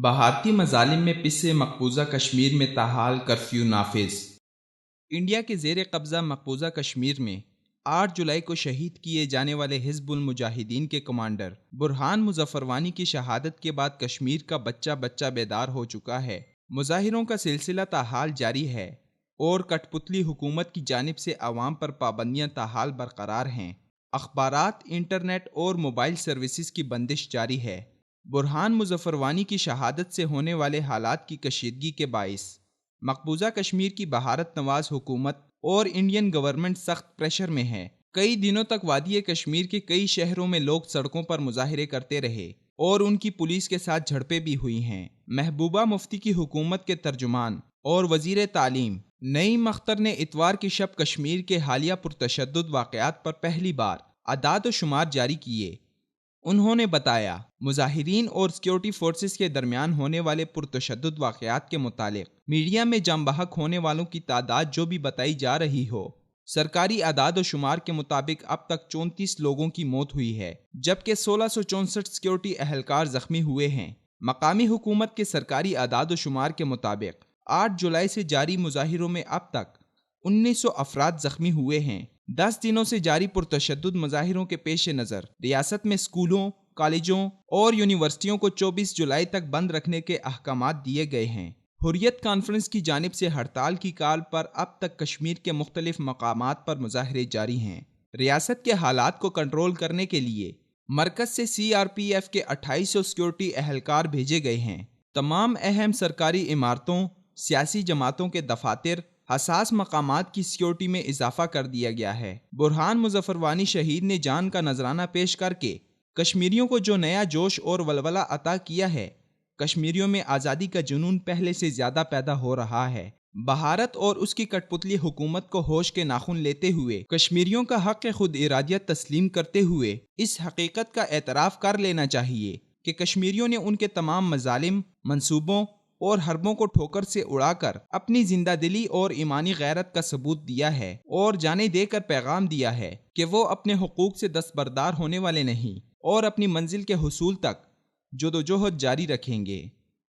بھارتی مظالم میں پسے مقبوضہ کشمیر میں تاحال کرفیو نافذ۔ انڈیا کے زیر قبضہ مقبوضہ کشمیر میں 8 جولائی کو شہید کیے جانے والے حزب المجاہدین کے کمانڈر برہان مظفر وانی کی شہادت کے بعد کشمیر کا بچہ بچہ بیدار ہو چکا ہے۔ مظاہروں کا سلسلہ تاحال جاری ہے اور کٹ پتلی حکومت کی جانب سے عوام پر پابندیاں تاحال برقرار ہیں۔ اخبارات، انٹرنیٹ اور موبائل سروسز کی بندش جاری ہے۔ برہان مظفر وانی کی شہادت سے ہونے والے حالات کی کشیدگی کے باعث مقبوضہ کشمیر کی بھارت نواز حکومت اور انڈین گورنمنٹ سخت پریشر میں ہے۔ کئی دنوں تک وادی کشمیر کے کئی شہروں میں لوگ سڑکوں پر مظاہرے کرتے رہے اور ان کی پولیس کے ساتھ جھڑپیں بھی ہوئی ہیں۔ محبوبہ مفتی کی حکومت کے ترجمان اور وزیر تعلیم نعیم اختر نے اتوار کی شب کشمیر کے حالیہ پرتشدد واقعات پر پہلی بار اعداد و شمار جاری کیے۔ انہوں نے بتایا، مظاہرین اور سیکیورٹی فورسز کے درمیان ہونے والے پرتشدد واقعات کے متعلق میڈیا میں جام بحق ہونے والوں کی تعداد جو بھی بتائی جا رہی ہو، سرکاری اعداد و شمار کے مطابق اب تک 34 لوگوں کی موت ہوئی ہے، جبکہ 1664 سیکیورٹی اہلکار زخمی ہوئے ہیں۔ مقامی حکومت کے سرکاری اعداد و شمار کے مطابق 8 جولائی سے جاری مظاہروں میں اب تک 1900 افراد زخمی ہوئے ہیں۔ 10 دنوں سے جاری پرتشدد مظاہروں کے پیش نظر ریاست میں اسکولوں، کالجوں اور یونیورسٹیوں کو 24 جولائی تک بند رکھنے کے احکامات دیے گئے ہیں۔ حریت کانفرنس کی جانب سے ہڑتال کی کال پر اب تک کشمیر کے مختلف مقامات پر مظاہرے جاری ہیں۔ ریاست کے حالات کو کنٹرول کرنے کے لیے مرکز سے CRPF کے 2800 سیکیورٹی اہلکار بھیجے گئے ہیں۔ تمام اہم سرکاری عمارتوں، سیاسی جماعتوں کے دفاتر، حساس مقامات کی سیکیورٹی میں اضافہ کر دیا گیا ہے۔ برہان مظفر وانی شہید نے جان کا نذرانہ پیش کر کے کشمیریوں کو جو نیا جوش اور ولولہ عطا کیا ہے، کشمیریوں میں آزادی کا جنون پہلے سے زیادہ پیدا ہو رہا ہے۔ بھارت اور اس کی کٹ پتلی حکومت کو ہوش کے ناخن لیتے ہوئے کشمیریوں کا حق خود ارادیت تسلیم کرتے ہوئے اس حقیقت کا اعتراف کر لینا چاہیے کہ کشمیریوں نے ان کے تمام مظالم، منصوبوں اور حربوں کو ٹھوکر سے اڑا کر اپنی زندہ دلی اور ایمانی غیرت کا ثبوت دیا ہے اور جانیں دے کر پیغام دیا ہے کہ وہ اپنے حقوق سے دستبردار ہونے والے نہیں اور اپنی منزل کے حصول تک جدوجہد جاری رکھیں گے۔